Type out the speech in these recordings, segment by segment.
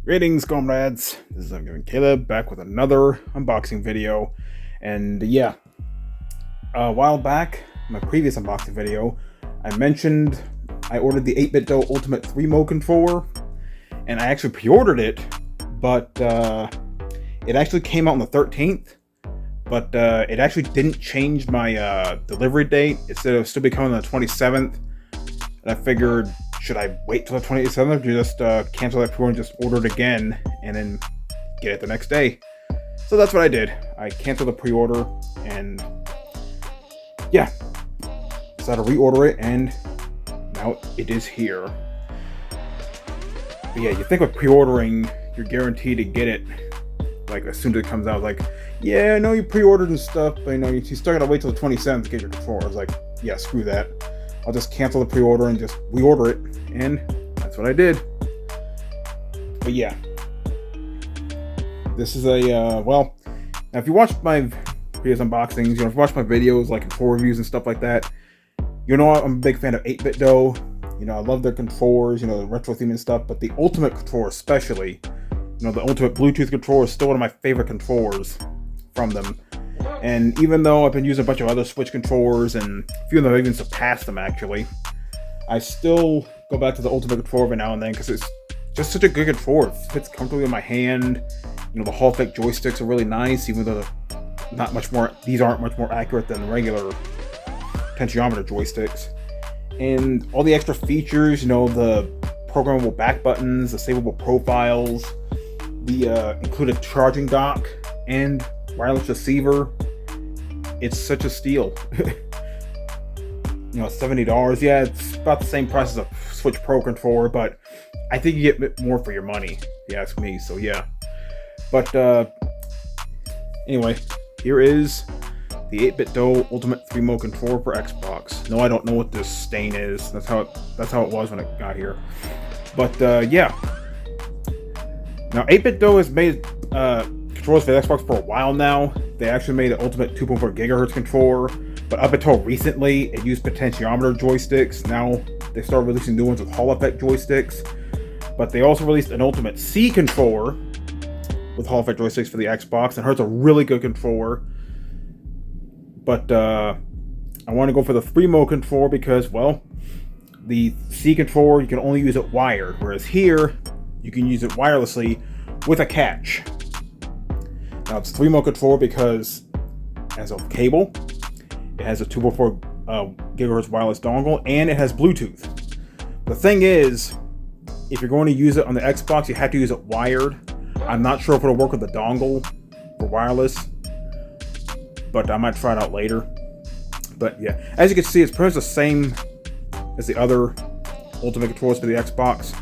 Greetings, comrades. This is Caleb back with another unboxing video. And yeah, a while back, in my previous unboxing video, I mentioned I ordered the 8BitDo Ultimate 3-Mode controller, and I actually pre-ordered it, but it actually came out on the 13th, but it actually didn't change my delivery date. It said it would still be coming on the 27th, and I figured, should I wait till the 27th or just cancel that pre-order and just order it again and then get it the next day? So that's what I did. I canceled the pre-order and yeah, decided to reorder it, and now it is here. But yeah, you think with pre-ordering, you're guaranteed to get it like as soon as it comes out. Like, yeah, I know you pre-ordered and stuff, but you know, you still gotta wait till the 27th to get your controller. I was like, yeah, screw that. I'll just cancel the pre-order and just reorder it, and that's what I did. But yeah, this is a, well, now if you watched my previous unboxings, you know, if you watched my videos, like controller reviews and stuff like that, you know I'm a big fan of 8BitDo. You know, I love their controllers, you know, the retro theme and stuff, but the Ultimate controller especially, you know, the Ultimate Bluetooth controller is still one of my favorite controllers from them. And even though I've been using a bunch of other Switch controllers, and a few of them have even surpassed them actually, I still go back to the Ultimate controller every now and then because it's just such a good controller. It fits comfortably in my hand. You know, the Hall effect joysticks are really nice, even though these aren't much more accurate than the regular potentiometer joysticks. And all the extra features, you know, the programmable back buttons, the savable profiles, the included charging dock, and wireless receiver. It's such a steal. You know, $70. Yeah, it's about the same price as a Switch Pro controller, but I think you get more for your money, if you ask me. So yeah. But anyway, here is the 8BitDo Ultimate 3-Mode controller for Xbox. No, I don't know what this stain is. That's how it was when it got here. But yeah. Now 8BitDo has made controllers for the Xbox for a while now. They actually made an Ultimate 2.4 GHz controller, but up until recently, it used potentiometer joysticks. Now they started releasing new ones with Hall effect joysticks, but they also released an Ultimate C controller with Hall effect joysticks for the Xbox, and it's a really good controller. But I want to go for the 3-Mode controller because, well, the C controller, you can only use it wired, whereas here, you can use it wirelessly with a catch. Now it's 3-Mode controller because it has a cable, it has a 2.4 GHz wireless dongle, and it has Bluetooth. The thing is, if you're going to use it on the Xbox, you have to use it wired. I'm not sure if it'll work with the dongle for wireless, but I might try it out later. But yeah, as you can see, it's pretty much the same as the other Ultimate controllers for the Xbox.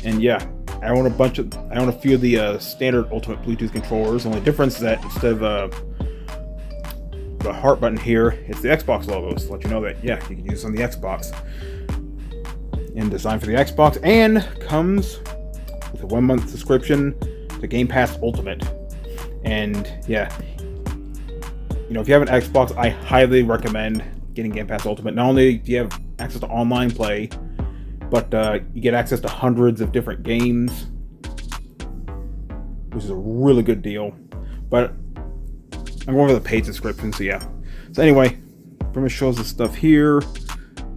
And yeah, I own a few of the standard Ultimate Bluetooth controllers. The only difference is that instead of the heart button here, it's the Xbox logo, so to let you know that, yeah, you can use it on the Xbox. And designed for the Xbox, and comes with a 1-month subscription to Game Pass Ultimate. And yeah, you know, if you have an Xbox, I highly recommend getting Game Pass Ultimate. Not only do you have access to online play, but you get access to hundreds of different games, which is a really good deal. But I'm going for the paid subscription, so yeah. So anyway, pretty much shows the stuff here.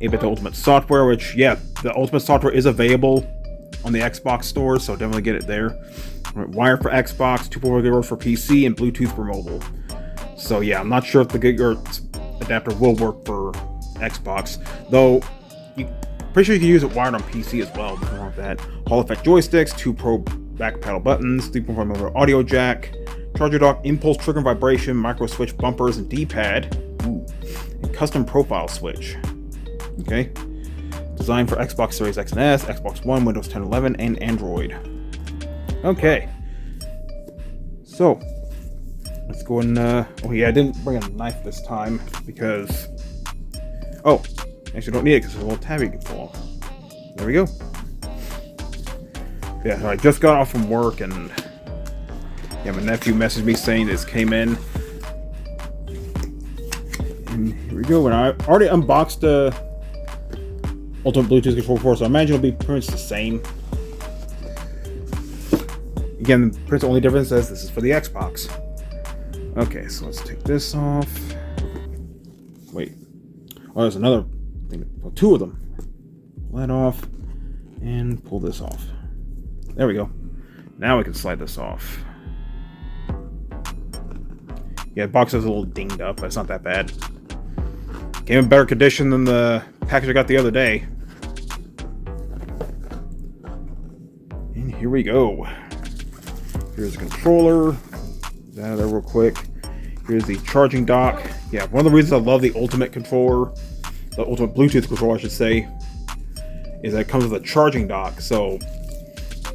8BitDo Ultimate software, which, yeah, the Ultimate software is available on the Xbox store, so definitely get it there. Wire for Xbox, 2.4 GHz for PC, and Bluetooth for mobile. So yeah, I'm not sure if the GHz adapter will work for Xbox, though. Pretty sure you can use it wired on PC as well. Nothing wrong with that. Hall effect joysticks, 2 Pro back pedal buttons, 3.5mm audio jack, charger dock, impulse trigger and vibration, micro switch bumpers and D-pad, and custom profile switch. Okay. Designed for Xbox Series X and S, Xbox One, Windows 10, 11, and Android. Okay. So let's go and oh yeah, I didn't bring a knife this time because actually don't need it because there's a little tab you can pull off. There we go. Yeah, so I just got off from work, and yeah, my nephew messaged me saying this came in. And here we go. And I already unboxed the Ultimate Bluetooth controller before, so I imagine it'll be pretty much the same. Again, the only difference is this is for the Xbox. Okay, so let's take this off. Wait. Oh, there's another thing. Well, two of them. Pull that off. And pull this off. There we go. Now we can slide this off. Yeah, the box is a little dinged up, but it's not that bad. Came in better condition than the package I got the other day. And here we go. Here's the controller. Get out of there real quick. Here's the charging dock. Yeah, one of the reasons I love the Ultimate controller, the Ultimate Bluetooth controller, I should say, is that it comes with a charging dock. So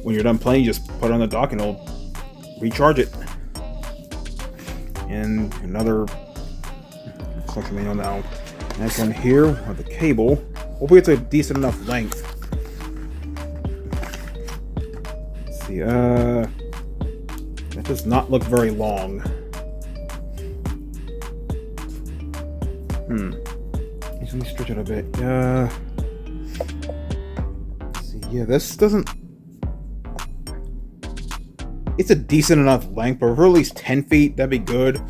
when you're done playing, you just put it on the dock and it'll recharge it. And another instruction manual now. Next one here with the cable. Hopefully it's a decent enough length. Let's see, that does not look very long. Let me stretch it a bit. Let's see, yeah, this doesn't... It's a decent enough length, but for at least 10 feet, that'd be good.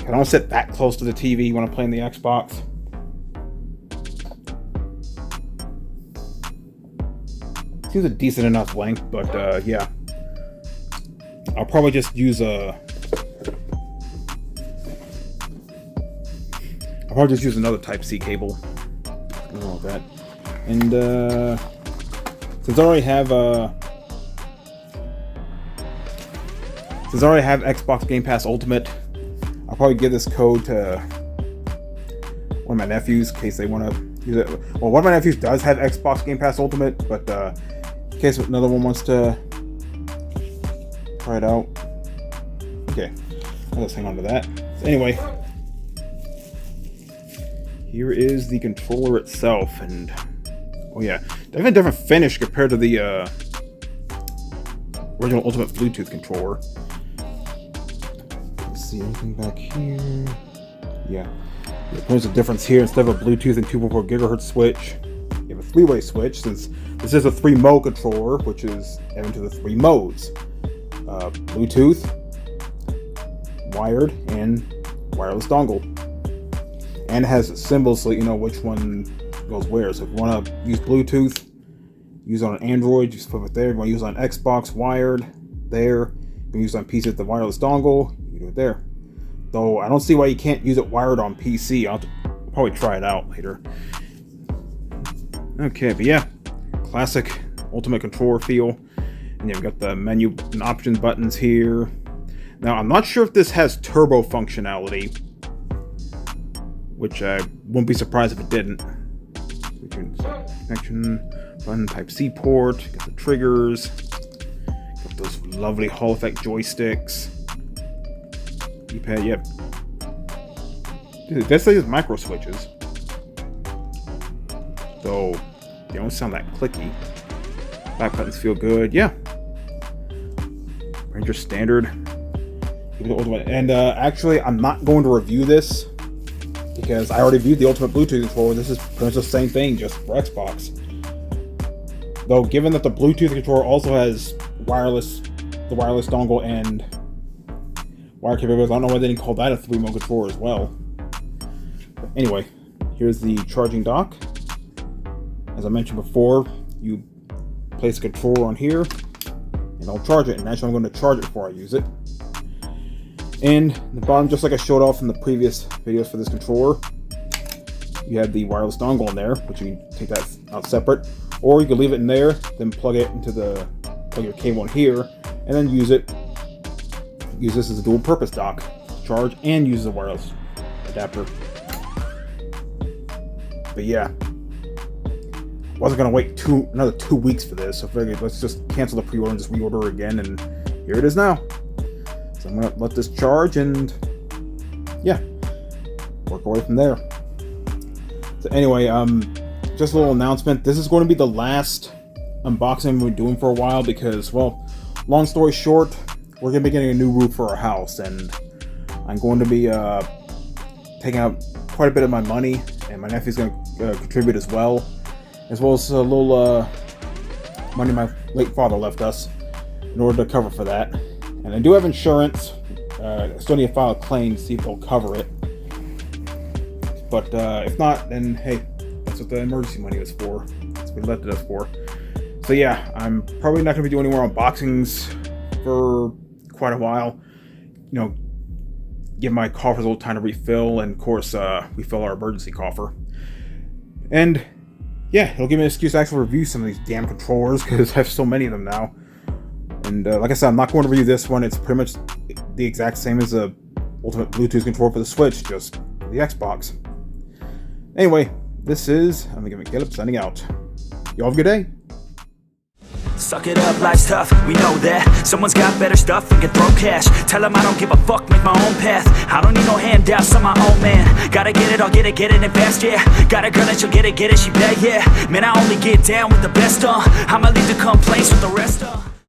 I don't sit that close to the TV when I'm playing the Xbox. Seems a decent enough length, but yeah. I'll probably just use another Type-C cable. I don't know about that. And since I already have Xbox Game Pass Ultimate, I'll probably give this code to one of my nephews in case they want to use it. Well, one of my nephews does have Xbox Game Pass Ultimate, but in case another one wants to try it out. Okay, I'll just hang on to that. So anyway, here is the controller itself, and oh yeah, definitely a different finish compared to the original Ultimate Bluetooth controller. Let's see, anything back here? Yeah, there's a difference here. Instead of a Bluetooth and 2.4 gigahertz switch, you have a three-way switch, since this is a 3-mode controller, which is into the 3 modes. Bluetooth, wired, and wireless dongle. And it has symbols so you know which one goes where. So if you want to use Bluetooth, use it on an Android, just put it there. If you want to use it on Xbox, wired, there. You can use it on PC with the wireless dongle, you do it there. Though I don't see why you can't use it wired on PC. I'll probably try it out later. Okay, but yeah, classic Ultimate controller feel. And you've got the menu and options buttons here. Now, I'm not sure if this has turbo functionality, which I wouldn't be surprised if it didn't. Connection button, Type-C port, got the triggers, got those lovely Hall effect joysticks. D-pad, yep. Dude, this thing is micro switches, though they don't sound that clicky. Back buttons feel good, yeah. Ranger standard. And actually, I'm not going to review this because I already reviewed the Ultimate Bluetooth controller. This is pretty much the same thing, just for Xbox. Though, given that the Bluetooth controller also has the wireless dongle and wire capabilities, I don't know why they didn't call that a 3-mode controller as well. But anyway, here's the charging dock. As I mentioned before, you place the controller on here, and I'll charge it. And actually, I'm going to charge it before I use it. And the bottom, just like I showed off in the previous videos for this controller, you have the wireless dongle in there, which you can take that out separate, or you can leave it in there, then plug your cable in here, and then use it. Use this as a dual purpose dock, charge and use the wireless adapter. But yeah, wasn't gonna wait another 2 weeks for this, so I figured let's just cancel the pre-order and just reorder again, and here it is now. So I'm gonna let this charge and yeah, work away from there. So anyway, just a little announcement. This is going to be the last unboxing we've been doing for a while because, well, long story short, we're gonna be getting a new roof for our house, and I'm going to be taking out quite a bit of my money, and my nephew's gonna contribute as well as a little money my late father left us. in order to cover for that. And I do have insurance. I still need to file a claim to see if they'll cover it. But if not, then hey, that's what the emergency money was for. That's what we left it us for. So yeah, I'm probably not going to be doing any more unboxings for quite a while. You know, give my coffers a little time to refill, and of course, refill our emergency coffer. And yeah, it'll give me an excuse to actually review some of these damn controllers, because I have so many of them now. And like I said, I'm not going to review this one. It's pretty much the exact same as the ultimate Bluetooth controller for the Switch, just the Xbox. Anyway, this is I'm gonna get up signing out. Y'all have a good day. Suck it up, life's tough, we know that. Someone's got better stuff and can throw cash. Tell them I don't give a fuck, make my own path. I don't need no handouts, I'm my own man. Gotta get it, I'll get it in fast, yeah. Got a girl and she'll get it, she bad, yeah. Man, I only get down with the best, I'ma leave the complaints with the rest,